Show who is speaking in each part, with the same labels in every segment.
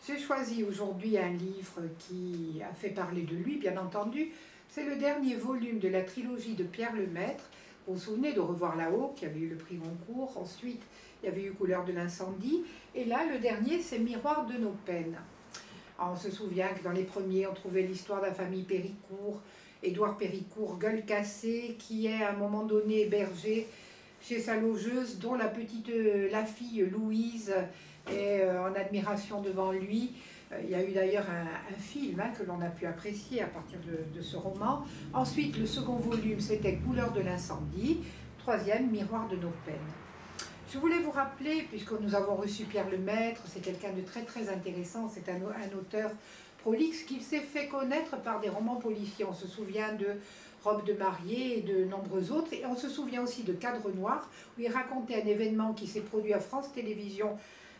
Speaker 1: J'ai choisi aujourd'hui un livre qui a fait parler de lui, bien entendu. C'est le dernier volume de la trilogie de Pierre Lemaitre. Vous vous souvenez de Revoir là-haut, qui avait eu le prix Goncourt. Ensuite, il y avait eu Couleur de l'incendie. Et là, le dernier, c'est Miroir de nos peines. Alors, on se souvient que dans les premiers, on trouvait l'histoire de la famille Péricourt, Édouard Péricourt, gueule cassée, qui est à un moment donné hébergé chez sa logeuse, dont la fille Louise est en admiration devant lui. Il y a eu d'ailleurs un film que l'on a pu apprécier à partir de ce roman. Ensuite, le second volume, c'était Couleur de l'incendie. Troisième, Miroir de nos peines. Je voulais vous rappeler, puisque nous avons reçu Pierre Lemaitre, c'est quelqu'un de très très intéressant, c'est un auteur prolixe qui s'est fait connaître par des romans policiers. On se souvient de Robe de mariée et de nombreux autres, et on se souvient aussi de Cadre noir, où il racontait un événement qui s'est produit à France Télévisions,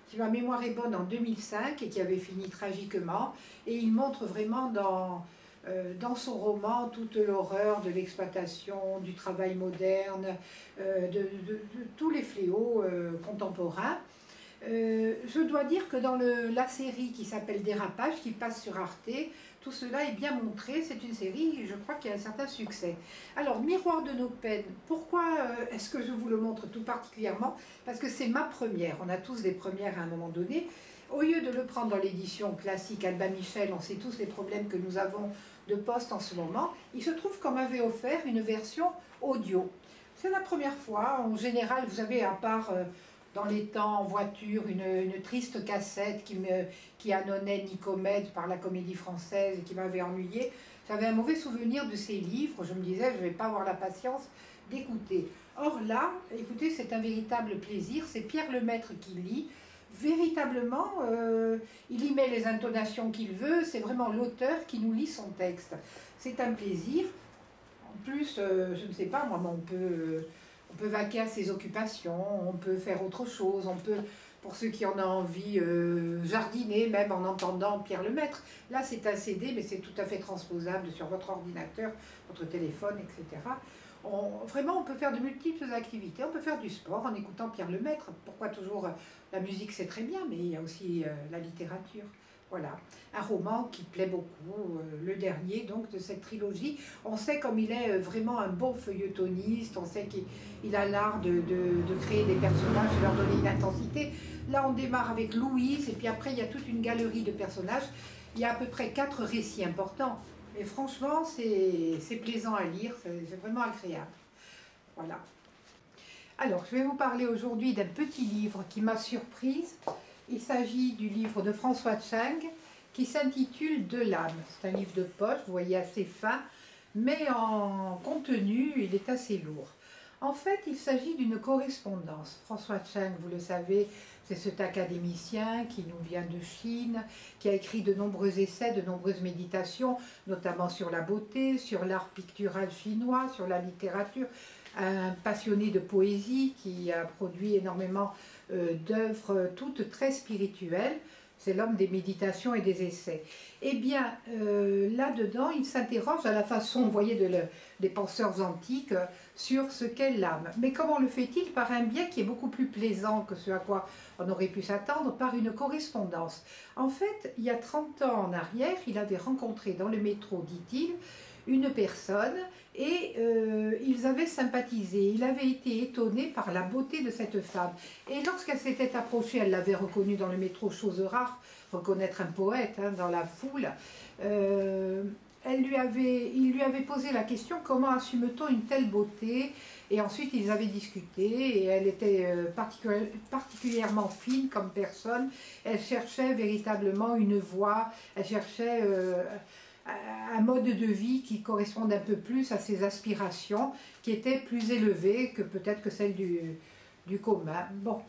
Speaker 1: si ma mémoire est bonne, en 2005, et qui avait fini tragiquement, et il montre vraiment dans son roman toute l'horreur de l'exploitation, du travail moderne, de tous les fléaux contemporains. Je dois dire que dans la série qui s'appelle Dérapage, qui passe sur Arte, tout cela est bien montré. C'est une série, je crois, qui a un certain succès. Alors, Miroir de nos peines, pourquoi est-ce que je vous le montre tout particulièrement? Parce que c'est ma première. On a tous des premières à un moment donné. Au lieu de le prendre dans l'édition classique Albin Michel, on sait tous les problèmes que nous avons de poste en ce moment, il se trouve qu'on m'avait offert une version audio. C'est la première fois. En général, vous savez, à part dans les temps en voiture, une triste cassette qui annonnait Nicomède par la Comédie Française et qui m'avait ennuyée. J'avais un mauvais souvenir de ces livres. Je me disais, je ne vais pas avoir la patience d'écouter. Or là, écoutez, c'est un véritable plaisir. C'est Pierre Lemaitre qui lit. Véritablement, il y met les intonations qu'il veut. C'est vraiment l'auteur qui nous lit son texte. C'est un plaisir. En plus, je ne sais pas, moi, on peut vaquer à ses occupations, on peut faire autre chose, on peut, pour ceux qui en ont envie, jardiner même en entendant Pierre Lemaitre. Là, c'est un CD, mais c'est tout à fait transposable sur votre ordinateur, votre téléphone, etc. Vraiment, on peut faire de multiples activités. On peut faire du sport en écoutant Pierre Lemaitre. Pourquoi toujours la musique, c'est très bien, mais il y a aussi la littérature. Voilà, un roman qui plaît beaucoup, le dernier donc de cette trilogie. On sait comme il est vraiment un bon feuilletoniste, on sait qu'il a l'art de créer des personnages, de leur donner une intensité. Là, on démarre avec Louise, et puis après, il y a toute une galerie de personnages. Il y a à peu près 4 récits importants. Et franchement, c'est plaisant à lire, c'est vraiment agréable. Voilà. Alors, je vais vous parler aujourd'hui d'un petit livre qui m'a surprise. Il s'agit du livre de François Cheng qui s'intitule De l'âme. C'est un livre de poche, vous voyez, assez fin, mais en contenu, il est assez lourd. En fait, il s'agit d'une correspondance. François Cheng, vous le savez, c'est cet académicien qui nous vient de Chine, qui a écrit de nombreux essais, de nombreuses méditations, notamment sur la beauté, sur l'art pictural chinois, sur la littérature, un passionné de poésie qui a produit énormément d'œuvres toutes très spirituelles. C'est l'homme des méditations et des essais. Eh bien, là-dedans, il s'interroge à la façon, vous voyez, des penseurs antiques sur ce qu'est l'âme. Mais comment le fait-il? Par un biais qui est beaucoup plus plaisant que ce à quoi on aurait pu s'attendre, par une correspondance. En fait, il y a 30 ans en arrière, il avait rencontré dans le métro, dit-il, une personne et ils avaient sympathisé. Il avait été étonné par la beauté de cette femme. Et lorsqu'elle s'était approchée, elle l'avait reconnue dans le métro, chose rare, reconnaître un poète dans la foule. Il lui avait posé la question: comment assume-t-on une telle beauté? Et ensuite ils avaient discuté et elle était particulièrement fine comme personne. Elle cherchait véritablement une voie, elle cherchait un mode de vie qui corresponde un peu plus à ses aspirations, qui étaient plus élevées que peut-être que celles du commun. Bon.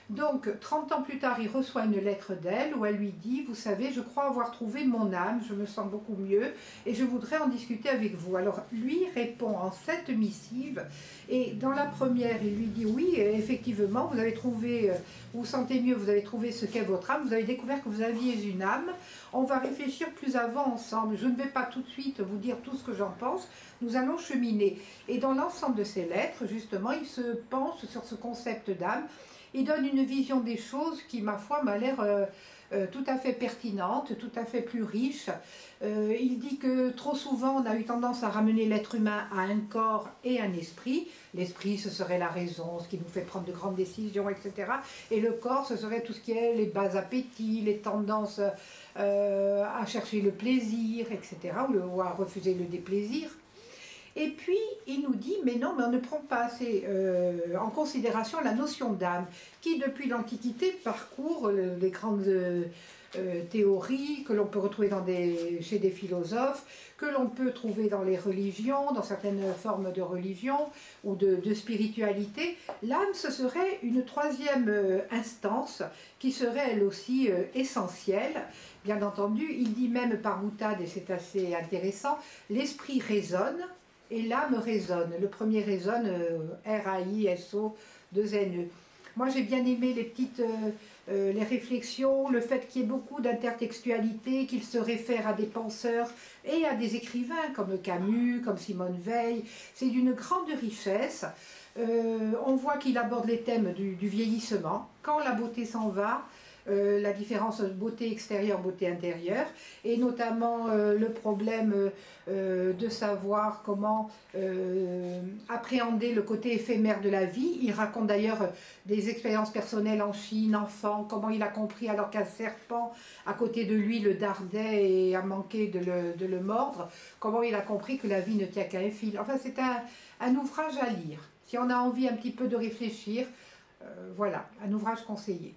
Speaker 1: Donc, 30 ans plus tard, il reçoit une lettre d'elle où elle lui dit: vous savez, je crois avoir trouvé mon âme, je me sens beaucoup mieux et je voudrais en discuter avec vous. Alors, lui répond en 7 missives et dans la première, il lui dit: oui, effectivement, vous avez trouvé, vous vous sentez mieux, vous avez trouvé ce qu'est votre âme, vous avez découvert que vous aviez une âme, on va réfléchir plus avant ensemble. Je ne vais pas tout de suite vous dire tout ce que j'en pense, nous allons cheminer. Et dans l'ensemble de ces lettres, justement, il se penche sur ce concept d'âme. Il donne une vision des choses qui, ma foi, m'a l'air tout à fait pertinente, tout à fait plus riche. Il dit que trop souvent on a eu tendance à ramener l'être humain à un corps et un esprit. L'esprit, ce serait la raison, ce qui nous fait prendre de grandes décisions, etc. Et le corps, ce serait tout ce qui est les bas appétits, les tendances à chercher le plaisir, etc. Ou à refuser le déplaisir. Et puis, il nous dit, mais non, mais on ne prend pas assez en considération la notion d'âme, qui depuis l'Antiquité parcourt les grandes théories que l'on peut retrouver chez des philosophes, que l'on peut trouver dans les religions, dans certaines formes de religion ou de spiritualité. L'âme, ce serait une troisième instance qui serait elle aussi essentielle. Bien entendu, il dit même par boutade, et c'est assez intéressant, l'esprit raisonne, et l'âme résonne. Le premier résonne, R-A-I-S-O, 2-N-E. Moi, j'ai bien aimé les réflexions, le fait qu'il y ait beaucoup d'intertextualité, qu'il se réfère à des penseurs et à des écrivains comme Camus, comme Simone Veil. C'est d'une grande richesse. On voit qu'il aborde les thèmes du vieillissement, quand la beauté s'en va, la différence beauté extérieure, beauté intérieure, et notamment le problème de savoir comment appréhender le côté éphémère de la vie. Il raconte d'ailleurs des expériences personnelles en Chine, enfant, comment il a compris alors qu'un serpent à côté de lui le dardait et a manqué de le mordre, comment il a compris que la vie ne tient qu'à un fil. Enfin, c'est un ouvrage à lire. Si on a envie un petit peu de réfléchir, voilà, un ouvrage conseillé.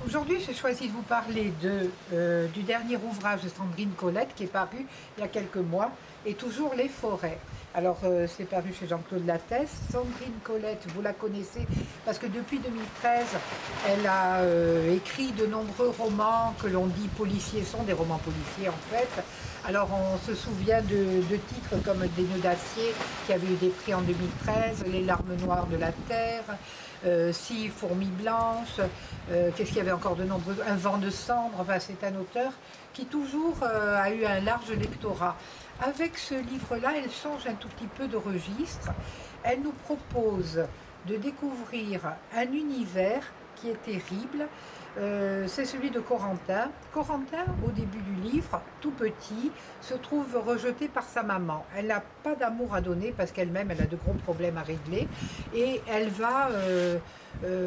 Speaker 1: Aujourd'hui, j'ai choisi de vous parler du dernier ouvrage de Sandrine Colette qui est paru il y a quelques mois, et toujours les forêts. Alors, c'est paru chez Jean-Claude Lattès. Sandrine Colette, vous la connaissez parce que depuis 2013, elle a écrit de nombreux romans que l'on dit policiers, sont des romans policiers en fait. Alors, on se souvient de titres comme Des nœuds d'acier qui avait eu des prix en 2013, Les larmes noires de la terre, Six fourmis blanches, qu'est-ce qu'il y avait encore de nombreux, Un vent de cendre. Enfin, c'est un auteur qui toujours a eu un large lectorat. Avec ce livre-là, elle change un tout petit peu de registre. Elle nous propose de découvrir un univers qui est terrible. C'est celui de Corentin. Corentin, au début du livre, tout petit, se trouve rejeté par sa maman. Elle n'a pas d'amour à donner parce qu'elle-même, elle a de gros problèmes à régler. Et elle va,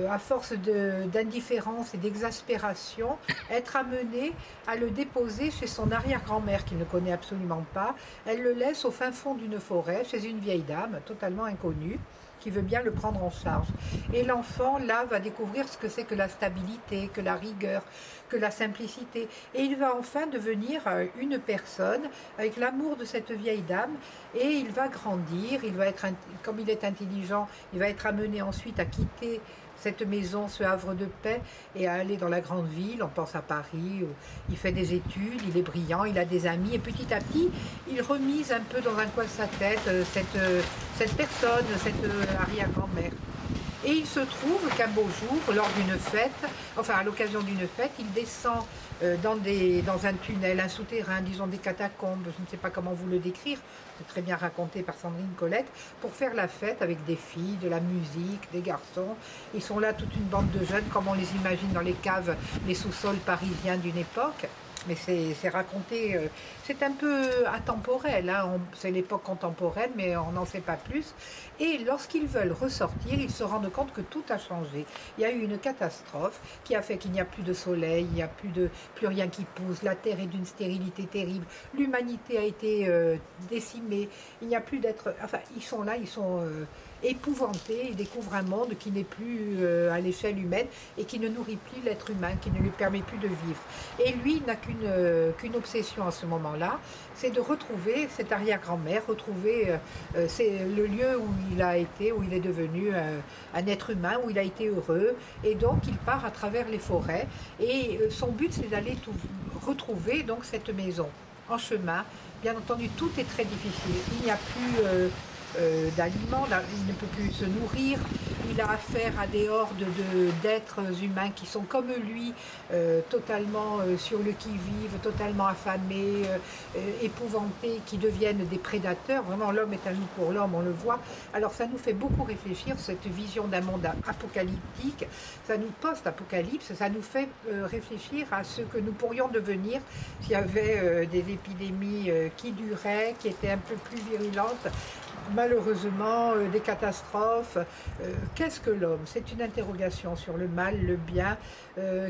Speaker 1: à force d'indifférence et d'exaspération, être amenée à le déposer chez son arrière-grand-mère qu'il ne connaît absolument pas. Elle le laisse au fin fond d'une forêt, chez une vieille dame totalement inconnue, qui veut bien le prendre en charge. Et l'enfant, là, va découvrir ce que c'est que la stabilité, que la rigueur, que la simplicité. Et il va enfin devenir une personne avec l'amour de cette vieille dame. Et il va grandir, comme il est intelligent, il va être amené ensuite à quitter cette maison, ce havre de paix, et à aller dans la grande ville. On pense à Paris, où il fait des études, il est brillant, il a des amis, et petit à petit, il remise un peu dans un coin de sa tête cette personne, cette arrière-grand-mère. Et il se trouve qu'un beau jour, lors d'une fête, enfin à l'occasion d'une fête, il descend dans un tunnel, un souterrain, disons des catacombes, je ne sais pas comment vous le décrire, c'est très bien raconté par Sandrine Colette, pour faire la fête avec des filles, de la musique, des garçons. Ils sont là toute une bande de jeunes, comme on les imagine dans les caves, les sous-sols parisiens d'une époque. Mais c'est raconté, c'est un peu atemporel, hein, c'est l'époque contemporaine, mais on n'en sait pas plus. Et lorsqu'ils veulent ressortir, ils se rendent compte que tout a changé. Il y a eu une catastrophe qui a fait qu'il n'y a plus de soleil, il n'y a plus rien qui pousse, la terre est d'une stérilité terrible, l'humanité a été décimée, il n'y a plus d'être... Enfin, ils sont là, ils sont... épouvanté, il découvre un monde qui n'est plus à l'échelle humaine et qui ne nourrit plus l'être humain, qui ne lui permet plus de vivre. Et lui n'a qu'une obsession à ce moment-là, c'est de retrouver cette arrière-grand-mère, retrouver c'est le lieu où il a été, où il est devenu un être humain, où il a été heureux, et donc il part à travers les forêts, et son but c'est d'aller retrouver donc cette maison. En chemin, bien entendu, tout est très difficile, il n'y a plus d'aliments, il ne peut plus se nourrir, il il a affaire à des hordes d'êtres humains qui sont comme lui, totalement sur le qui-vive, totalement affamés, épouvantés, qui deviennent des prédateurs. Vraiment, l'homme est un loup pour l'homme, on le voit. Alors ça nous fait beaucoup réfléchir, cette vision d'un monde apocalyptique, ça nous post-apocalypse, ça nous fait réfléchir à ce que nous pourrions devenir s'il y avait des épidémies qui duraient, qui étaient un peu plus virulentes. Malheureusement, des catastrophes. Qu'est-ce que l'homme? C'est une interrogation sur le mal, le bien.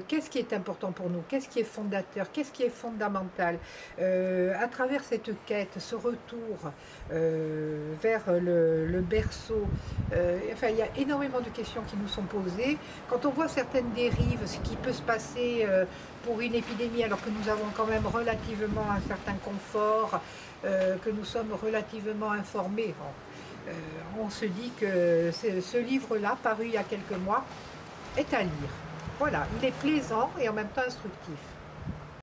Speaker 1: Qu'est-ce qui est important pour nous? Qu'est-ce qui est fondateur? Qu'est-ce qui est fondamental? À travers cette quête, ce retour vers le berceau, enfin, il y a énormément de questions qui nous sont posées. Quand on voit certaines dérives, ce qui peut se passer pour une épidémie, alors que nous avons quand même relativement un certain confort, que nous sommes relativement informés. On se dit que ce livre-là, paru il y a quelques mois, est à lire. Voilà, il est plaisant et en même temps instructif.